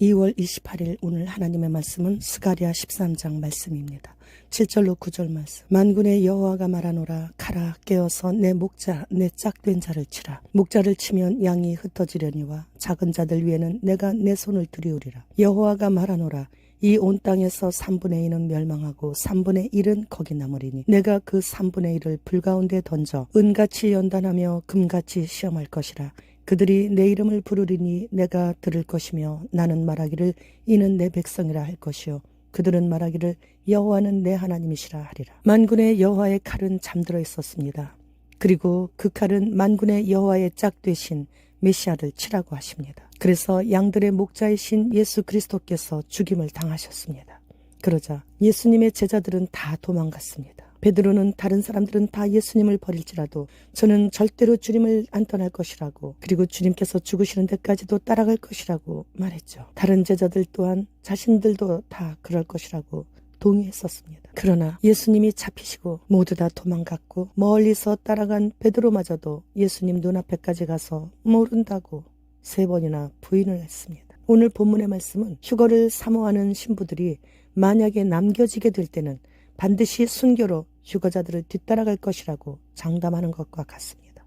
2월 28일 오늘 하나님의 말씀은 스가랴 13장 말씀입니다. 7절로 9절 말씀. 만군의 여호와가 말하노라. 가라, 깨어서 내 목자 내 짝된 자를 치라. 목자를 치면 양이 흩어지려니와 작은 자들 위에는 내가 내 손을 들이우리라. 여호와가 말하노라. 이 온 땅에서 3분의 2는 멸망하고 3분의 1은 거기 남으리니 내가 그 3분의 1을 불 가운데 던져 은같이 연단하며 금같이 시험할 것이라. 그들이 내 이름을 부르리니 내가 들을 것이며 나는 말하기를 이는 내 백성이라 할 것이요 그들은 말하기를 여호와는 내 하나님이시라 하리라. 만군의 여호와의 칼은 잠들어 있었습니다. 그리고 그 칼은 만군의 여호와의 짝 되신 메시아를 치라고 하십니다. 그래서 양들의 목자이신 예수 그리스도께서 죽임을 당하셨습니다. 그러자 예수님의 제자들은 다 도망갔습니다. 베드로는 다른 사람들은 다 예수님을 버릴지라도 저는 절대로 주님을 안 떠날 것이라고, 그리고 주님께서 죽으시는 데까지도 따라갈 것이라고 말했죠. 다른 제자들 또한 자신들도 다 그럴 것이라고 동의했었습니다. 그러나 예수님이 잡히시고 모두 다 도망갔고 멀리서 따라간 베드로마저도 예수님 눈앞에까지 가서 모른다고 3번이나 부인을 했습니다. 오늘 본문의 말씀은 휴거를 사모하는 신부들이 만약에 남겨지게 될 때는 반드시 순교로 휴거자들을 뒤따라갈 것이라고 장담하는 것과 같습니다.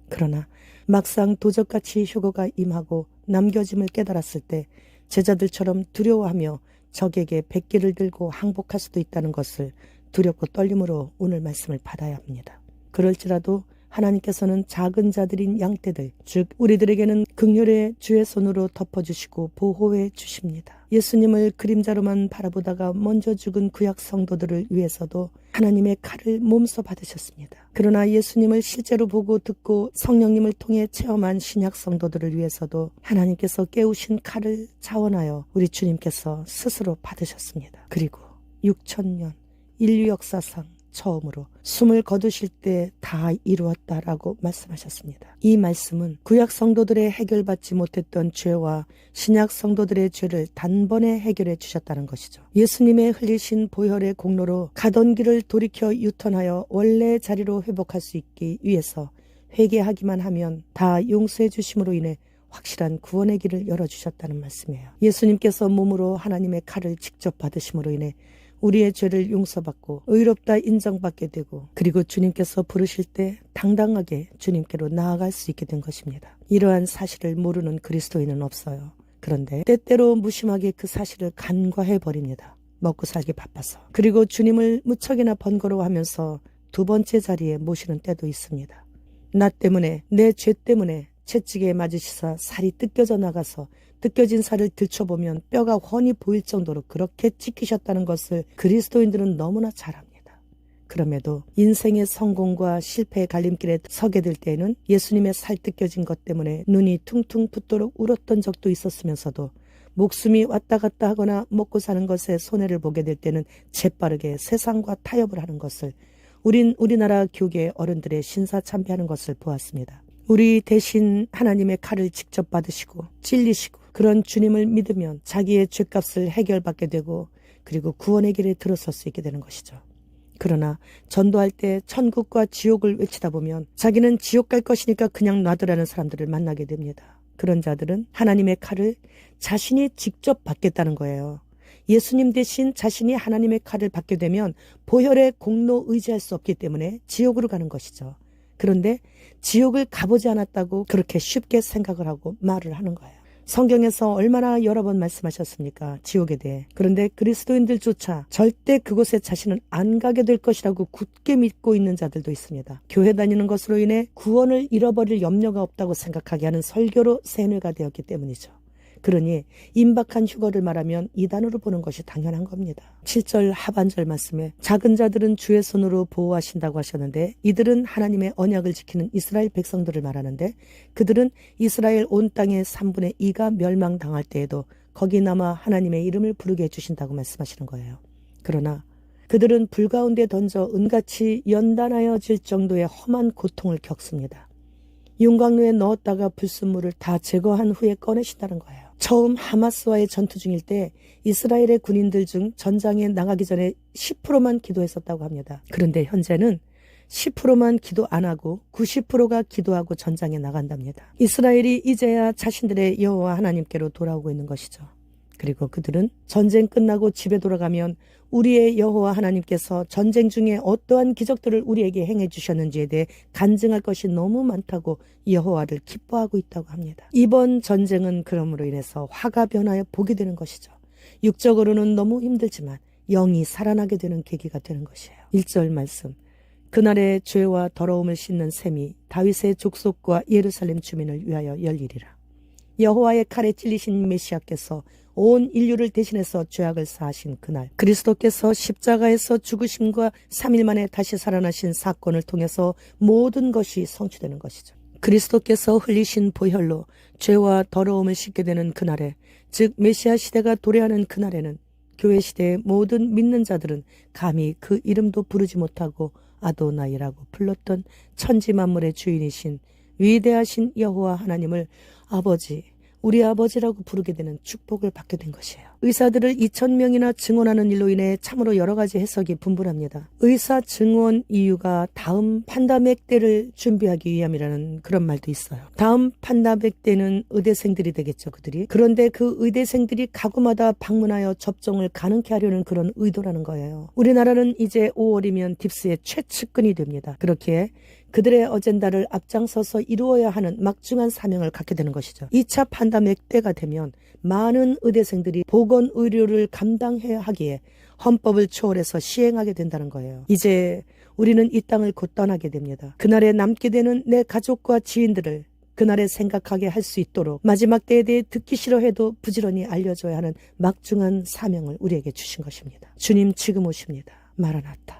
그러나 막상 도적같이 휴거가 임하고 남겨짐을 깨달았을 때 제자들처럼 두려워하며 적에게 백기를 들고 항복할 수도 있다는 것을 두렵고 떨림으로 오늘 말씀을 받아야 합니다. 그럴지라도 하나님께서는 작은 자들인 양떼들, 즉 우리들에게는 긍휼의 주의 손으로 덮어주시고 보호해 주십니다. 예수님을 그림자로만 바라보다가 먼저 죽은 구약 성도들을 위해서도 하나님의 칼을 몸소 받으셨습니다. 그러나 예수님을 실제로 보고 듣고 성령님을 통해 체험한 신약 성도들을 위해서도 하나님께서 깨우신 칼을 자원하여 우리 주님께서 스스로 받으셨습니다. 그리고 6,000년 인류 역사상 처음으로 숨을 거두실 때 다 이루었다라고 말씀하셨습니다. 이 말씀은 구약 성도들의 해결받지 못했던 죄와 신약 성도들의 죄를 단번에 해결해 주셨다는 것이죠. 예수님의 흘리신 보혈의 공로로 가던 길을 돌이켜 유턴하여 원래 자리로 회복할 수 있기 위해서 회개하기만 하면 다 용서해 주심으로 인해 확실한 구원의 길을 열어주셨다는 말씀이에요. 예수님께서 몸으로 하나님의 칼을 직접 받으심으로 인해 우리의 죄를 용서받고 의롭다 인정받게 되고, 그리고 주님께서 부르실 때 당당하게 주님께로 나아갈 수 있게 된 것입니다. 이러한 사실을 모르는 그리스도인은 없어요. 그런데 때때로 무심하게 그 사실을 간과해버립니다. 먹고 살기 바빠서. 그리고 주님을 무척이나 번거로워하면서 두 번째 자리에 모시는 때도 있습니다. 나 때문에, 내 죄 때문에 채찍에 맞으시사 살이 뜯겨져 나가서 뜯겨진 살을 들춰보면 뼈가 훤히 보일 정도로 그렇게 찢기셨다는 것을 그리스도인들은 너무나 잘 압니다. 그럼에도 인생의 성공과 실패의 갈림길에 서게 될 때에는 예수님의 살 뜯겨진 것 때문에 눈이 퉁퉁 붓도록 울었던 적도 있었으면서도 목숨이 왔다 갔다 하거나 먹고 사는 것에 손해를 보게 될 때는 재빠르게 세상과 타협을 하는 것을 우리나라 교계 어른들의 신사참배하는 것을 보았습니다. 우리 대신 하나님의 칼을 직접 받으시고 찔리시고 그런 주님을 믿으면 자기의 죄값을 해결받게 되고, 그리고 구원의 길에 들어설 수 있게 되는 것이죠. 그러나 전도할 때 천국과 지옥을 외치다 보면 자기는 지옥 갈 것이니까 그냥 놔두라는 사람들을 만나게 됩니다. 그런 자들은 하나님의 칼을 자신이 직접 받겠다는 거예요. 예수님 대신 자신이 하나님의 칼을 받게 되면 보혈의 공로 의지할 수 없기 때문에 지옥으로 가는 것이죠. 그런데 지옥을 가보지 않았다고 그렇게 쉽게 생각을 하고 말을 하는 거예요. 성경에서 얼마나 여러 번 말씀하셨습니까? 지옥에 대해. 그런데 그리스도인들조차 절대 그곳에 자신은 안 가게 될 것이라고 굳게 믿고 있는 자들도 있습니다. 교회 다니는 것으로 인해 구원을 잃어버릴 염려가 없다고 생각하게 하는 설교로 세뇌가 되었기 때문이죠. 그러니 임박한 휴거를 말하면 이단으로 보는 것이 당연한 겁니다. 7절 하반절 말씀에 작은 자들은 주의 손으로 보호하신다고 하셨는데, 이들은 하나님의 언약을 지키는 이스라엘 백성들을 말하는데, 그들은 이스라엘 온 땅의 3분의 2가 멸망당할 때에도 거기 남아 하나님의 이름을 부르게 해주신다고 말씀하시는 거예요. 그러나 그들은 불 가운데 던져 은같이 연단하여질 정도의 험한 고통을 겪습니다. 용광로에 넣었다가 불순물을 다 제거한 후에 꺼내신다는 거예요. 처음 하마스와의 전투 중일 때 이스라엘의 군인들 중 전장에 나가기 전에 10%만 기도했었다고 합니다. 그런데 현재는 10%만 기도 안 하고 90%가 기도하고 전장에 나간답니다. 이스라엘이 이제야 자신들의 여호와 하나님께로 돌아오고 있는 것이죠. 그리고 그들은 전쟁 끝나고 집에 돌아가면 우리의 여호와 하나님께서 전쟁 중에 어떠한 기적들을 우리에게 행해 주셨는지에 대해 간증할 것이 너무 많다고 여호와를 기뻐하고 있다고 합니다. 이번 전쟁은 그러므로 인해서 화가 변하여 복이 되는 것이죠. 육적으로는 너무 힘들지만 영이 살아나게 되는 계기가 되는 것이에요. 1절 말씀. 그날의 죄와 더러움을 씻는 셈이 다윗의 족속과 예루살렘 주민을 위하여 열리리라. 여호와의 칼에 찔리신 메시아께서 온 인류를 대신해서 죄악을 사하신 그날, 그리스도께서 십자가에서 죽으심과 3일 만에 다시 살아나신 사건을 통해서 모든 것이 성취되는 것이죠. 그리스도께서 흘리신 보혈로 죄와 더러움을 씻게 되는 그날에, 즉 메시아 시대가 도래하는 그날에는 교회 시대의 모든 믿는 자들은 감히 그 이름도 부르지 못하고 아도나이라고 불렀던 천지 만물의 주인이신 위대하신 여호와 하나님을 아버지, 우리 아버지라고 부르게 되는 축복을 받게 된 것이에요. 의사들을 2,000명이나 증언하는 일로 인해 참으로 여러 가지 해석이 분분합니다. 의사 증언 이유가 다음 판다맥 때를 준비하기 위함이라는 그런 말도 있어요. 다음 판다맥 때는 의대생들이 되겠죠, 그들이. 그런데 그 의대생들이 가구마다 방문하여 접종을 가능케 하려는 그런 의도라는 거예요. 우리나라는 이제 5월이면 딥스의 최측근이 됩니다. 그렇게 그들의 어젠다를 앞장서서 이루어야 하는 막중한 사명을 갖게 되는 것이죠. 2차 판다맥 때가 되면 많은 의대생들이 보건의료를 감당해야 하기에 헌법을 초월해서 시행하게 된다는 거예요. 이제 우리는 이 땅을 곧 떠나게 됩니다. 그날에 남게 되는 내 가족과 지인들을 그날에 생각하게 할 수 있도록 마지막 때에 대해 듣기 싫어해도 부지런히 알려줘야 하는 막중한 사명을 우리에게 주신 것입니다. 주님 지금 오십니다. 마라나타.